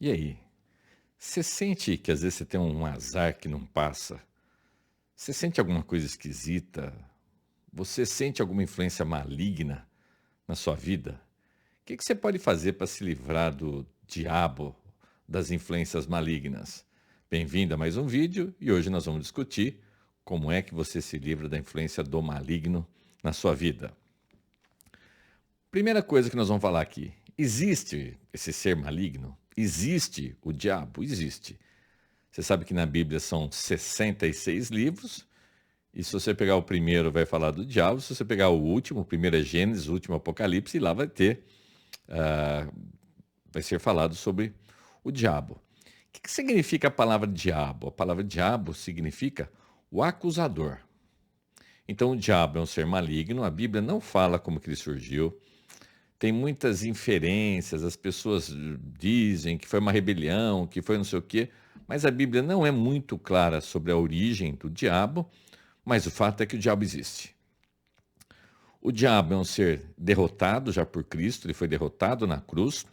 E aí? Você sente que às vezes você tem um azar que não passa? Você sente alguma coisa esquisita? Você sente alguma influência maligna na sua vida? O que você pode fazer para se livrar do diabo, das influências malignas? Bem-vindo a mais um vídeo e hoje nós vamos discutir como é que você se livra da influência do maligno na sua vida. Primeira coisa que nós vamos falar aqui: existe esse ser maligno? Existe o diabo? Existe. Você sabe que na Bíblia são 66 livros, e se você pegar o primeiro vai falar do diabo, se você pegar o último, o primeiro é Gênesis, o último é Apocalipse, e lá vai ser falado sobre o diabo. O que significa a palavra diabo? A palavra diabo significa o acusador. Então o diabo é um ser maligno, a Bíblia não fala como que ele surgiu, tem muitas inferências, as pessoas dizem que foi uma rebelião, que foi não sei o quê, mas a Bíblia não é muito clara sobre a origem do diabo, mas o fato é que o diabo existe. O diabo é um ser derrotado já por Cristo, ele foi derrotado na cruz,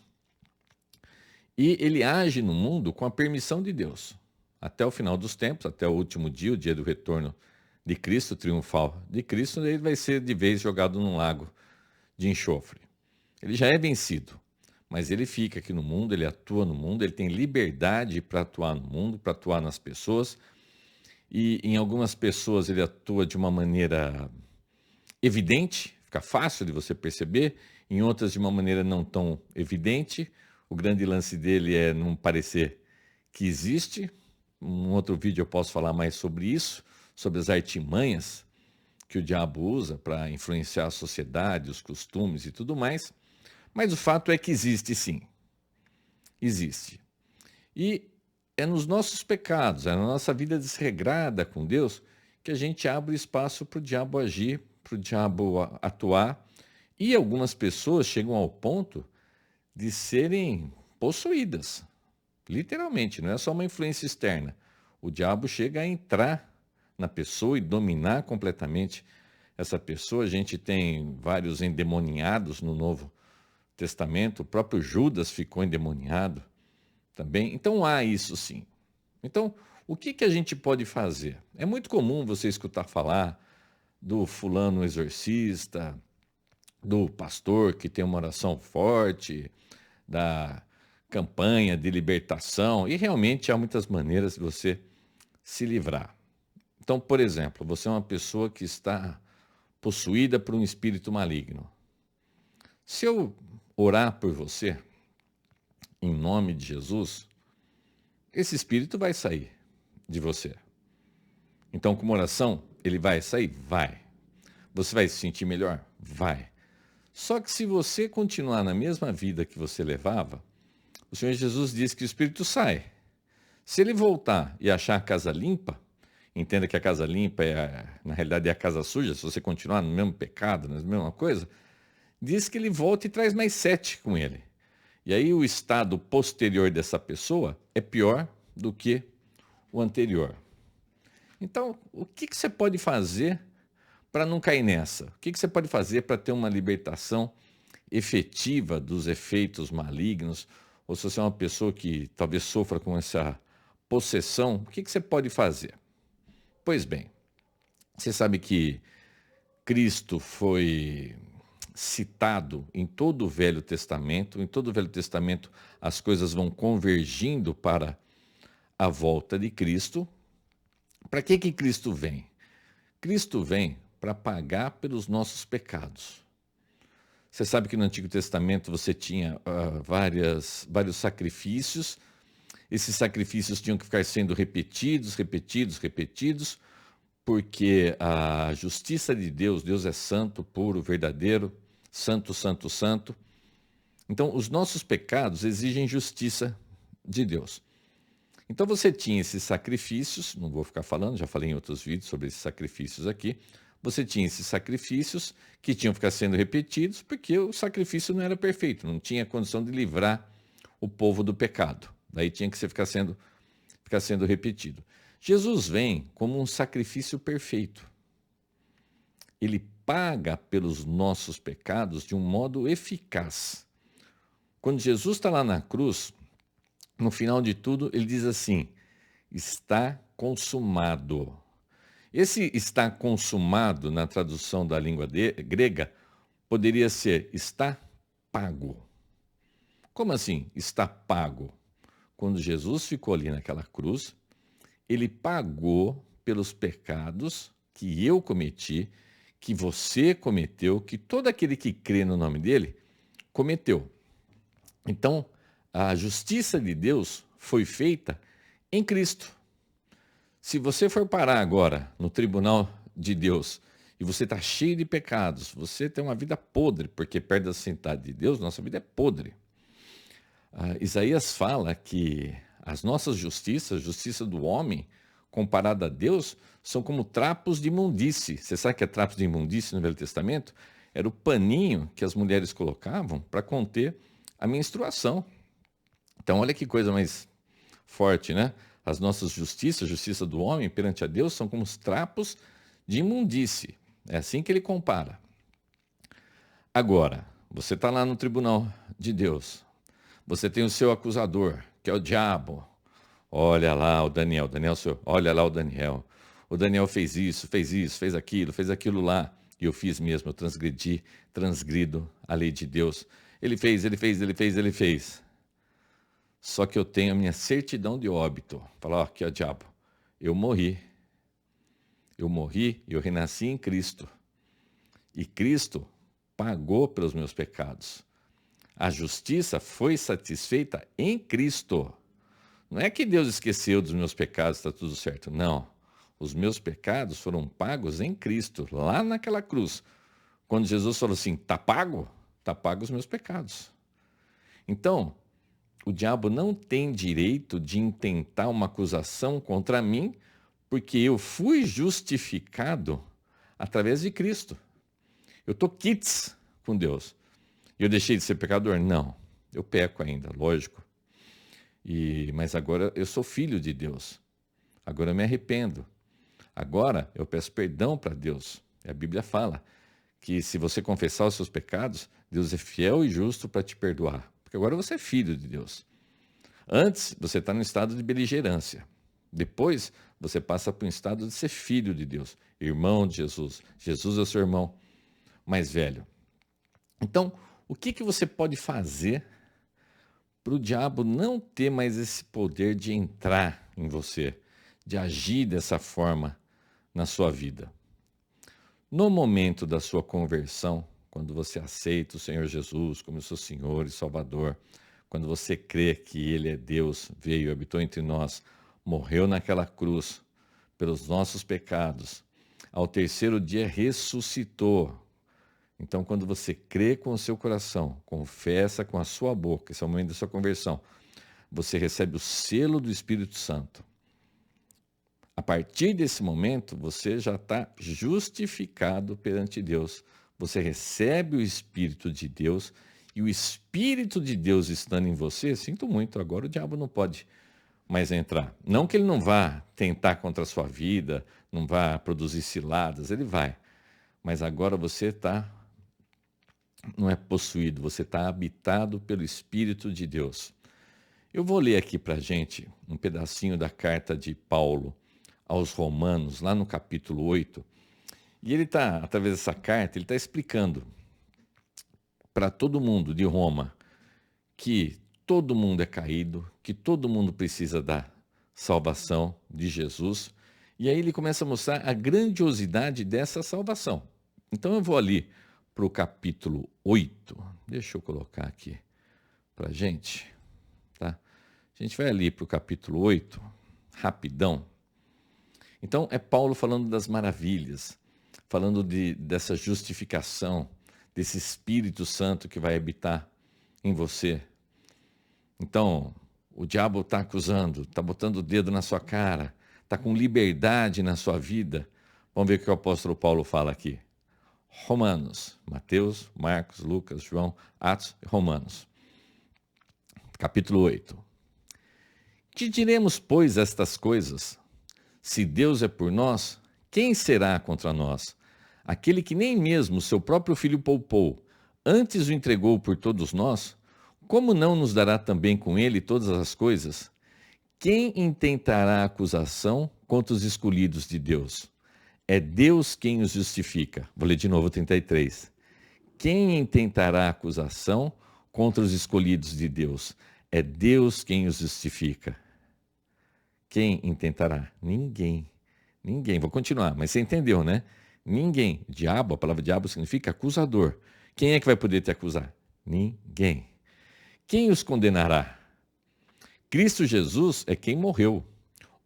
e ele age no mundo com a permissão de Deus. Até o final dos tempos, até o último dia, o dia do retorno de Cristo, triunfal de Cristo, ele vai ser de vez jogado num lago de enxofre. Ele já é vencido, mas ele fica aqui no mundo, ele atua no mundo, ele tem liberdade para atuar no mundo, para atuar nas pessoas, e em algumas pessoas ele atua de uma maneira evidente, fica fácil de você perceber, em outras de uma maneira não tão evidente. O grande lance dele é não parecer que existe. Um outro vídeo eu posso falar mais sobre isso, sobre as artimanhas que o diabo usa para influenciar a sociedade, os costumes e tudo mais. Mas o fato é que existe sim, existe. E é nos nossos pecados, é na nossa vida desregrada com Deus, que a gente abre espaço para o diabo agir, para o diabo atuar. E algumas pessoas chegam ao ponto de serem possuídas, literalmente, não é só uma influência externa. O diabo chega a entrar na pessoa e dominar completamente essa pessoa. A gente tem vários endemoniados no Novo Testamento, o próprio Judas ficou endemoniado também. Então há isso sim. Então, o que a gente pode fazer? É muito comum você escutar falar do fulano exorcista, do pastor que tem uma oração forte, da campanha de libertação, e realmente há muitas maneiras de você se livrar. Então, por exemplo, você é uma pessoa que está possuída por um espírito maligno. Se eu orar por você, em nome de Jesus, esse espírito vai sair de você. Então, com uma oração, ele vai sair? Vai. Você vai se sentir melhor? Vai. Só que se você continuar na mesma vida que você levava, o Senhor Jesus diz que o espírito sai. Se ele voltar e achar a casa limpa, entenda que a casa limpa na realidade é a casa suja, se você continuar no mesmo pecado, na mesma coisa, diz que ele volta e traz mais 7 com ele. E aí o estado posterior dessa pessoa é pior do que o anterior. Então, o que você pode fazer para não cair nessa? O que você pode fazer para ter uma libertação efetiva dos efeitos malignos? Ou se você é uma pessoa que talvez sofra com essa possessão, o que você pode fazer? Pois bem, você sabe que Cristo foi citado em todo o Velho Testamento. Em todo o Velho Testamento as coisas vão convergindo para a volta de Cristo. Para que Cristo vem? Cristo vem para pagar pelos nossos pecados. Você sabe que no Antigo Testamento você tinha vários sacrifícios. Esses sacrifícios tinham que ficar sendo repetidos, repetidos, repetidos, porque a justiça de Deus, Deus é santo, puro, verdadeiro, santo, santo, santo. Então, os nossos pecados exigem justiça de Deus. Então, você tinha esses sacrifícios, não vou ficar falando, já falei em outros vídeos sobre esses sacrifícios aqui. Você tinha esses sacrifícios que tinham que ficar sendo repetidos, porque o sacrifício não era perfeito, não tinha condição de livrar o povo do pecado. Daí tinha que ficar sendo repetido. Jesus vem como um sacrifício perfeito. Ele paga pelos nossos pecados de um modo eficaz. Quando Jesus está lá na cruz, no final de tudo, ele diz assim: está consumado. Esse está consumado, na tradução da língua grega, poderia ser está pago. Como assim está pago? Quando Jesus ficou ali naquela cruz, ele pagou pelos pecados que eu cometi, que você cometeu, que todo aquele que crê no nome dele cometeu. Então, a justiça de Deus foi feita em Cristo. Se você for parar agora no tribunal de Deus e você está cheio de pecados, você tem uma vida podre, porque perto da santidade de Deus, nossa vida é podre. Isaías fala que as nossas justiças, a justiça do homem, comparada a Deus, são como trapos de imundície. Você sabe o que é trapos de imundície no Velho Testamento? Era o paninho que as mulheres colocavam para conter a menstruação. Então, olha que coisa mais forte, né? As nossas justiças, a justiça do homem perante a Deus, são como os trapos de imundície. É assim que ele compara. Agora, você está lá no tribunal de Deus. Você tem o seu acusador, que é o diabo. Olha lá o Daniel. Olha lá o Daniel. O Daniel fez isso, fez aquilo lá. E eu fiz mesmo, eu transgrido a lei de Deus. Ele fez. Só que eu tenho a minha certidão de óbito. Fala, ó, aqui é o diabo. Eu morri, eu renasci em Cristo. E Cristo pagou pelos meus pecados. A justiça foi satisfeita em Cristo. Não é que Deus esqueceu dos meus pecados, está tudo certo. Não. Os meus pecados foram pagos em Cristo, lá naquela cruz. Quando Jesus falou assim, está pago? Está pago os meus pecados. Então, o diabo não tem direito de intentar uma acusação contra mim, porque eu fui justificado através de Cristo. Eu estou quites com Deus. E eu deixei de ser pecador? Não. Eu peco ainda, lógico. Mas agora eu sou filho de Deus. Agora eu me arrependo. Agora eu peço perdão para Deus. E a Bíblia fala que se você confessar os seus pecados, Deus é fiel e justo para te perdoar. Porque agora você é filho de Deus. Antes, você está no estado de beligerância. Depois, você passa para um estado de ser filho de Deus, irmão de Jesus. Jesus é o seu irmão mais velho. Então, o que você pode fazer para o diabo não ter mais esse poder de entrar em você, de agir dessa forma na sua vida? No momento da sua conversão, quando você aceita o Senhor Jesus como seu Senhor e Salvador, quando você crê que Ele é Deus, veio, habitou entre nós, morreu naquela cruz pelos nossos pecados, ao terceiro dia ressuscitou. Então, quando você crê com o seu coração, confessa com a sua boca, esse é o momento da sua conversão, você recebe o selo do Espírito Santo. A partir desse momento, você já está justificado perante Deus. Você recebe o Espírito de Deus e o Espírito de Deus estando em você, sinto muito, agora o diabo não pode mais entrar. Não que ele não vá tentar contra a sua vida, não vá produzir ciladas, ele vai. Mas agora você não é possuído, você está habitado pelo Espírito de Deus. Eu vou ler aqui para a gente um pedacinho da carta de Paulo aos Romanos, lá no capítulo 8. E ele está, através dessa carta, ele está explicando para todo mundo de Roma que todo mundo é caído, que todo mundo precisa da salvação de Jesus. E aí ele começa a mostrar a grandiosidade dessa salvação. Então eu vou ali para o capítulo 8. Deixa eu colocar aqui para a gente. Tá? A gente vai ali para o capítulo 8, rapidão. Então é Paulo falando das maravilhas, falando dessa justificação, desse Espírito Santo que vai habitar em você. Então, o diabo está acusando, está botando o dedo na sua cara, está com liberdade na sua vida. Vamos ver o que o apóstolo Paulo fala aqui. Romanos, Mateus, Marcos, Lucas, João, Atos e Romanos. Capítulo 8. Que diremos, pois, estas coisas? Se Deus é por nós, quem será contra nós? Aquele que nem mesmo seu próprio filho poupou, antes o entregou por todos nós, como não nos dará também com ele todas as coisas? Quem intentará acusação contra os escolhidos de Deus? É Deus quem os justifica. Vou ler de novo o 33. Quem intentará acusação contra os escolhidos de Deus? É Deus quem os justifica. Quem intentará? Ninguém. Ninguém. Vou continuar, mas você entendeu, né? Ninguém. Diabo, a palavra diabo significa acusador. Quem é que vai poder te acusar? Ninguém. Quem os condenará? Cristo Jesus é quem morreu,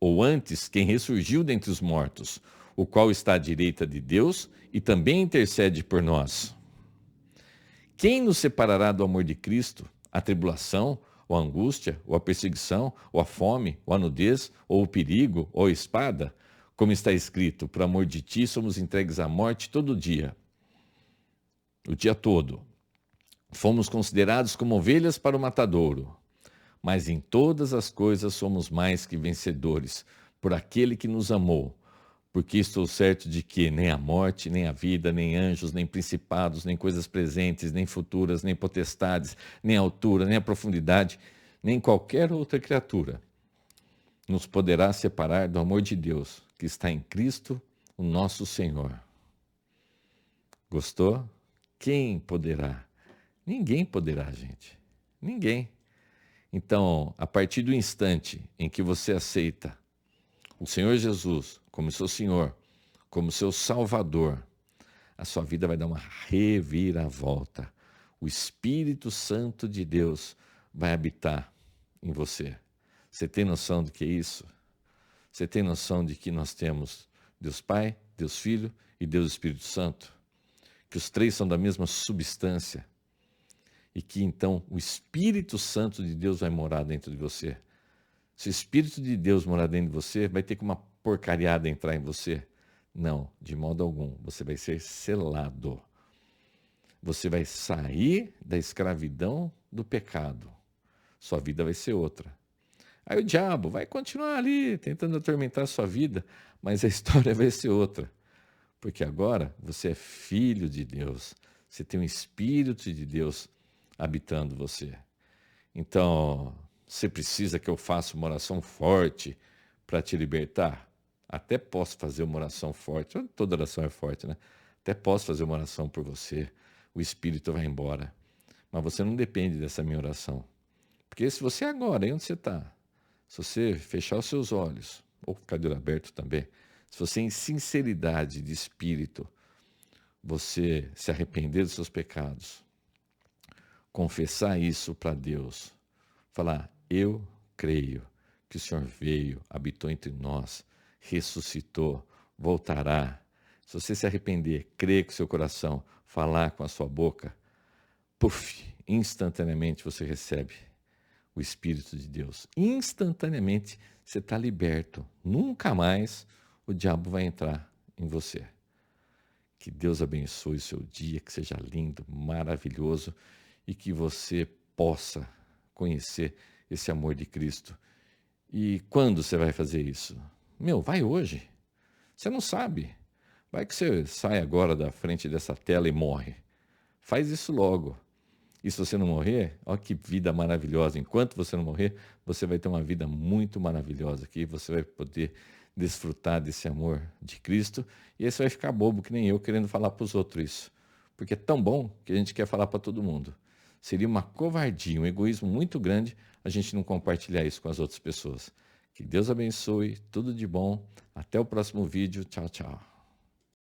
ou antes, quem ressurgiu dentre os mortos, o qual está à direita de Deus e também intercede por nós. Quem nos separará do amor de Cristo? A tribulação, ou a angústia, ou a perseguição, ou a fome, ou a nudez, ou o perigo, ou a espada? Como está escrito, por amor de ti somos entregues à morte todo dia, o dia todo. Fomos considerados como ovelhas para o matadouro. Mas em todas as coisas somos mais que vencedores, por aquele que nos amou. Porque estou certo de que nem a morte, nem a vida, nem anjos, nem principados, nem coisas presentes, nem futuras, nem potestades, nem a altura, nem a profundidade, nem qualquer outra criatura nos poderá separar do amor de Deus, que está em Cristo, o nosso Senhor. Gostou? Quem poderá? Ninguém poderá, gente. Ninguém. Então, a partir do instante em que você aceita o Senhor Jesus como seu Senhor, como seu Salvador, a sua vida vai dar uma reviravolta. O Espírito Santo de Deus vai habitar em você. Você tem noção do que é isso? Você tem noção de que nós temos Deus Pai, Deus Filho e Deus Espírito Santo? Que os três são da mesma substância. E que então o Espírito Santo de Deus vai morar dentro de você. Se o Espírito de Deus morar dentro de você, vai ter que uma porcariada entrar em você? Não, de modo algum. Você vai ser selado. Você vai sair da escravidão do pecado. Sua vida vai ser outra. Aí o diabo vai continuar ali, tentando atormentar a sua vida, mas a história vai ser outra. Porque agora você é filho de Deus. Você tem um Espírito de Deus habitando você. Então, você precisa que eu faça uma oração forte para te libertar? Até posso fazer uma oração forte. Toda oração é forte, né? Até posso fazer uma oração por você. O Espírito vai embora. Mas você não depende dessa minha oração. Porque se você agora, aí onde você está, se você fechar os seus olhos, ou ficar de olho aberto também, se você em sinceridade de espírito, você se arrepender dos seus pecados, confessar isso para Deus, falar, eu creio que o Senhor veio, habitou entre nós, ressuscitou, voltará. Se você se arrepender, crer com o seu coração, falar com a sua boca, puf, instantaneamente você recebe o Espírito de Deus. Instantaneamente você está liberto. Nunca mais o diabo vai entrar em você. Que Deus abençoe o seu dia, que seja lindo, maravilhoso e que você possa conhecer esse amor de Cristo. E quando você vai fazer isso? Vai hoje. Você não sabe. Vai que você sai agora da frente dessa tela e morre. Faz isso logo. E se você não morrer, olha que vida maravilhosa. Enquanto você não morrer, você vai ter uma vida muito maravilhosa aqui. Você vai poder desfrutar desse amor de Cristo. E aí você vai ficar bobo, que nem eu, querendo falar para os outros isso. Porque é tão bom que a gente quer falar para todo mundo. Seria uma covardia, um egoísmo muito grande a gente não compartilhar isso com as outras pessoas. Que Deus abençoe, tudo de bom. Até o próximo vídeo. Tchau, tchau.